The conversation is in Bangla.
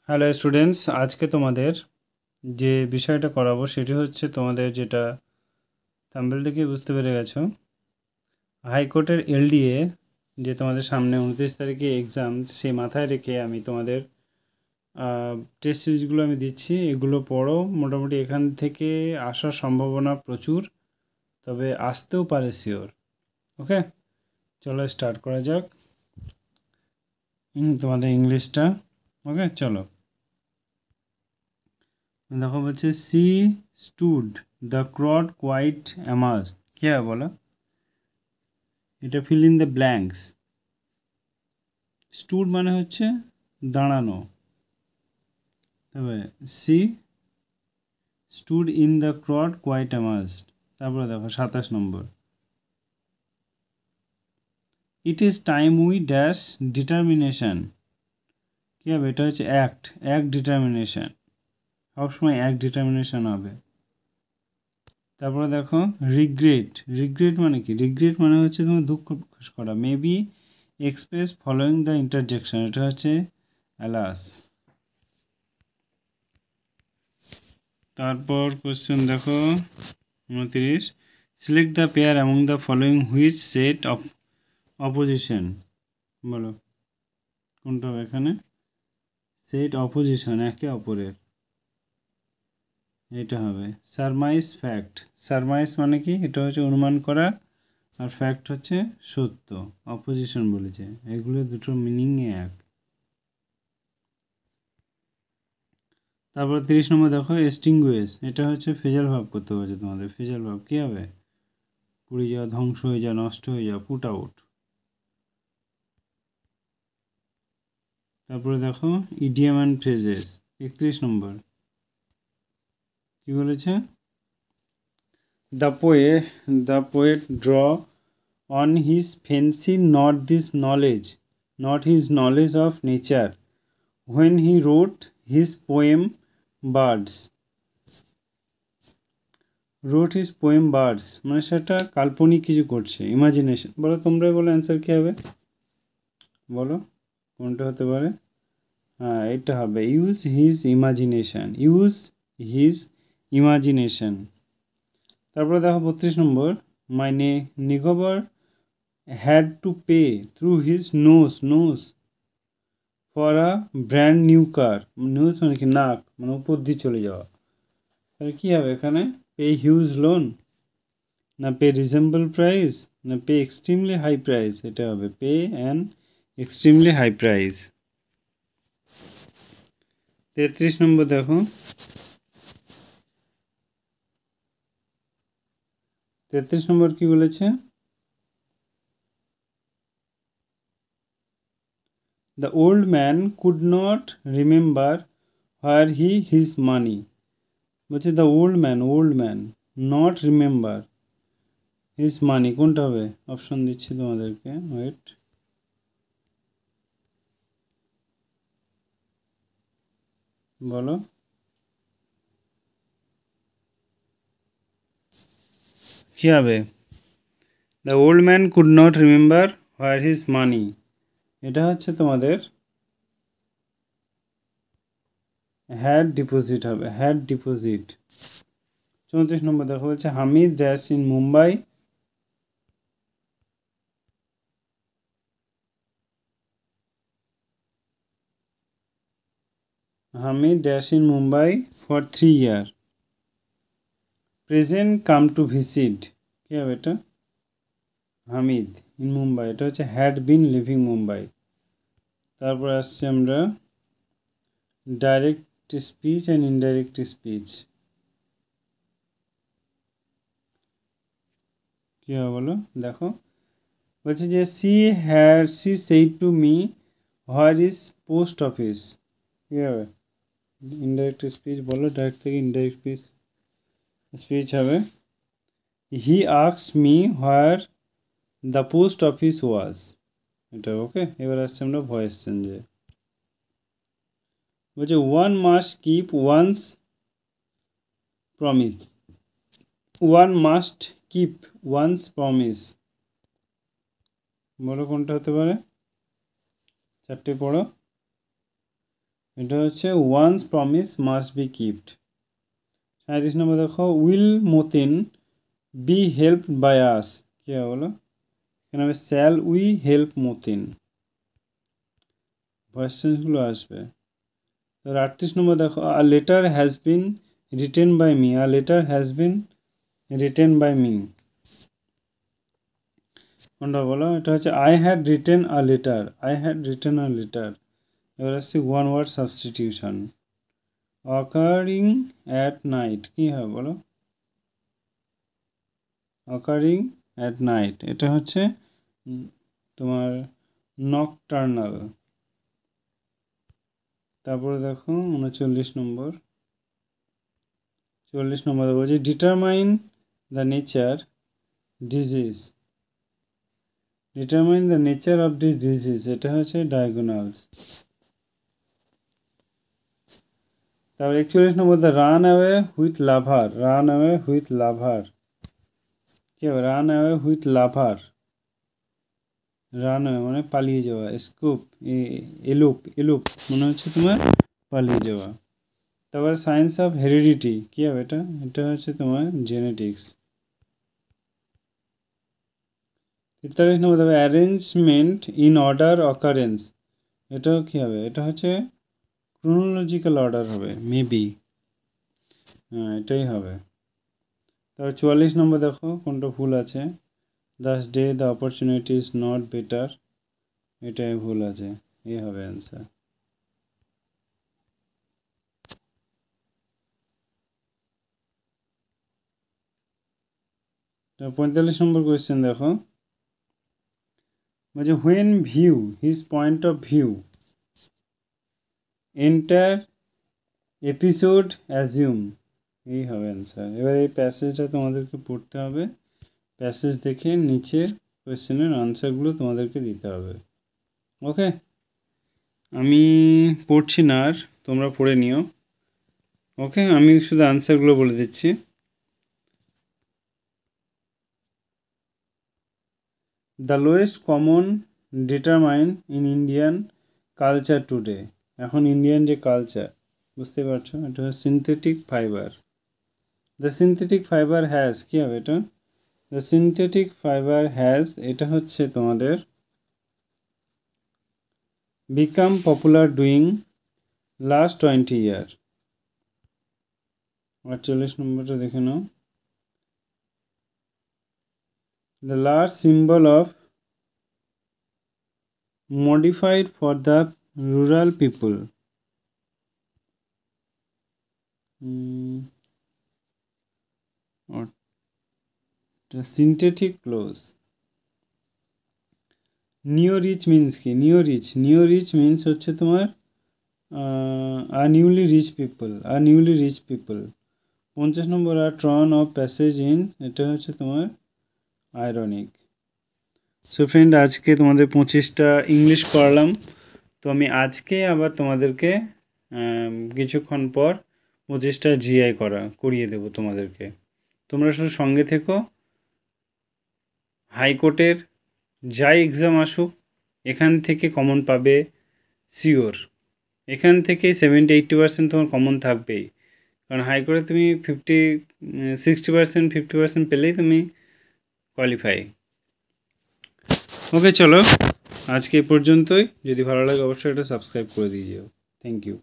হ্যালো স্টুডেন্টস, আজকে তোমাদের যে বিষয়টা করাবো সেটি হচ্ছে তোমাদের যেটা থাম্বনেল থেকে বুঝতে পেরে গেছো, হাইকোর্টের এলডিএ যে তোমাদের সামনে 29 তারিখে এক্সাম, সেই মাথায় রেখে আমি তোমাদের টেস্ট সিরিজগুলো আমি দিচ্ছি। এগুলো পড়ো, মোটামুটি এখান থেকে আসার সম্ভাবনা প্রচুর, তবে আসতেও পারে শিওর। ওকে, চলো স্টার্ট করা যাক তোমাদের ইংলিশটা। ওকে চলো, দেখো বলছে she stood the crowd quite amaze. কী হবে বলো? এটা fill in the blanks. Stood মানে হচ্ছে দাঁড়ানো, তবে she stood in the crowd quite amazed. তারপরে দেখো 27 number, it is time we dash determination. কী হবে? এটা হচ্ছে অ্যাক্ট ডিটারমিনেশন, সবসময় অ্যাক্ট ডিটারমিনেশন হবে। তারপরে দেখো রিগ্রেট মানে কি? রিগ্রেট মানে হচ্ছে তোমার দুঃখ প্রকাশ করা। Maybe express following the interjection, এটা হচ্ছে অ্যালাস। তারপর কোশ্চেন দেখো 29, select the pair among the following which set of opposition. বলো কোনটা হবে এখানে? সেট অপোজিশন, একে অপরের, এটা হবে সারমাইজ ফ্যাক্ট। সারমাইজ মানে কি? এটা হচ্ছে অনুমান করা, আর ফ্যাক্ট হচ্ছে সত্য। অপোজিশন বলেছে, এগুলো দুটো মিনিংয়ে এক। তারপর 30 নম্বর দেখো এক্সটিংগুইশ, এটা হচ্ছে ফেজাল ভাব করতে বলছে তোমাদের। ফেজাল ভাব কী হবে? পুড়ে যাওয়া, ধ্বংস হয়ে যাওয়া, নষ্ট হয়ে যাওয়া, পুট আউট। তারপরে দেখো ইডিয়াম অ্যান্ড ফ্রেজেস। 31 নম্বর কী বলেছে? The poet drew on his fancy not his knowledge of nature when he wrote his poem birds. মানে সেটা কাল্পনিক কিছু করছে, ইমাজিনেশন। বলো, তোমরাই বলো অ্যান্সার কী হবে? বলো কোনটা হতে পারে? হ্যাঁ, এটা হবে ইউজ হিজ ইমাজিনেশন। তারপরে দেখো 32 number, my neighbour had to pay through his nose for a brand new car. Nose মানে কি? নাক, মানে উপর দিয়ে চলে যাওয়া। তাহলে কী হবে এখানে? পে হিউজ লোন, না পে রিজনেবল প্রাইস, না পে এক্সট্রিমলি হাই প্রাইস? এটা হবে pay an extremely high price. 33 number দেখো, 33 নম্বর কী বলেছে? The old man could not remember where his money. বলছে the old man not remember his money. কোনটা হবে? অপশন দিচ্ছি তোমাদেরকে, ওয়েট। বলো কী হবে? The old man could not remember where his money, এটা হচ্ছে তোমাদের হ্যাড ডিপোজিট হবে, হ্যাড ডিপোজিট। 34 নম্বর দেখো, বলছে Hamid dash in Mumbai. Hamid dash in Mumbai for 3 years। Present come to visit. কী হবে এটা? হামিদ ইন মুম্বাই, এটা হচ্ছে হ্যাড বিন লিভিং মুম্বাই। তারপর আসছে আমরা direct speech and indirect speech. কী হবে বলো? দেখো বলছে যে she said to me where is post office. কী হবে? ইনডাইরেক্ট স্পিচ বলো, ডাইরেক্ট থেকে ইনডাইরেক্ট স্পিচ হবে he asked me where the post office was. এটা ওকে। এবার আসছে আমরা ভয়েস চেঞ্জে। বলছে one must keep one's promise. বলো কোনটা হতে পারে? চারটে পড়ো। এটা হচ্ছে one's promise must be keeped. 37 number দেখো, will Matin be help by us, কী হবে বলো? এখানে হবে shall we help Matin, voice চেঞ্জগুলো আসবে। তো 38 নম্বর দেখো, a letter has been written by me, a letter has been written by me, কোনটা বলো? এটা হচ্ছে I had written a letter, I had written a letter. এবার আসছে one word substitution. Occurring at night, কী হবে বলো? অকারিং অ্যাট নাইট, এটা হচ্ছে তোমার নকটার্নাল। তারপরে দেখো 39 নম্বর, 40 নম্বরে বলছে determine the nature disease, determine the nature of this disease, এটা হচ্ছে ডায়াগোনালস। তারপর 41 নম্বর, the run away with lover, run away with lover, কী হবে? Run away with lover, run away মানে পালিয়ে যাওয়া, স্কুপ এলুপ, এলুপ মনে হচ্ছে তোমার পালিয়ে যাওয়া। তারপর সায়েন্স অফ হেরিডিটি, কী হবে এটা? এটা হচ্ছে তোমার জেনেটিক্স। 43 নম্বর দেখো, অ্যারেঞ্জমেন্ট ইন অর্ডার অকারেন্স, এটাও কী হবে? এটা হচ্ছে ক্রোনোলজিক্যাল অর্ডার হবে মেবি, হ্যাঁ এটাই হবে। তারপর 44 নম্বর দেখো কোনটা ভুল আছে, Das day the opportunity is not better, এটাই ভুল আছে, এ হবে অ্যান্সার। তারপর 45 নম্বর কোয়েশ্চেন দেখো, বলছে when view his point of view enter episode assume, এই হবে অ্যান্সার। এবার এই প্যাসেজটা তোমাদেরকে পড়তে হবে, প্যাসেজ দেখে নিচে কোয়েশ্চেনের আনসারগুলো তোমাদেরকে দিতে হবে। ওকে, আমি পড়ছি না আর, তোমরা পড়ে নিও। ওকে, আমি শুধু আনসারগুলো বলে দিচ্ছি। The lowest common determine in Indian culture today, এখন ইন্ডিয়ান যে কালচার, বুঝতে পারছো? এটা হচ্ছে synthetic fibre. The synthetic fibre has, কী হবে এটা? দ্য সিনথেটিক ফাইবার হ্যাজ, এটা হচ্ছে তোমাদের become popular doing last 20 year. 48 নম্বরটা দেখে নাও, the large symbol of modified for the rural people. Or the synthetic clothes. Neo rich means কি? Neo rich, neo rich means হচ্ছে তোমার are newly rich people, are newly rich people. 50 number, R turn of passage in, এটা হচ্ছে তোমার ironic. সো ফ্রেন্ড, আজকে তোমাদের 25টা ইংলিশ করালাম। তো আমি আজকে আবার তোমাদেরকে কিছুক্ষণ পর 25টা জিআই করিয়ে দেবো তোমাদেরকে। তোমরা শুধু সঙ্গে থেকো। হাইকোর্টের যাই এক্সাম আসুক, এখান থেকে কমন পাবে শিওর, এখান থেকে 70-80% তোমার কমন থাকবেই। কারণ হাইকোর্টে তুমি 60%, 50% পেলেই তুমি কোয়ালিফাই। ওকে, চলো আজকে এই পর্যন্তই। যদি ভালো লাগে অবশ্যই এটা সাবস্ক্রাইব করে দিয়ে যাও। Thank you.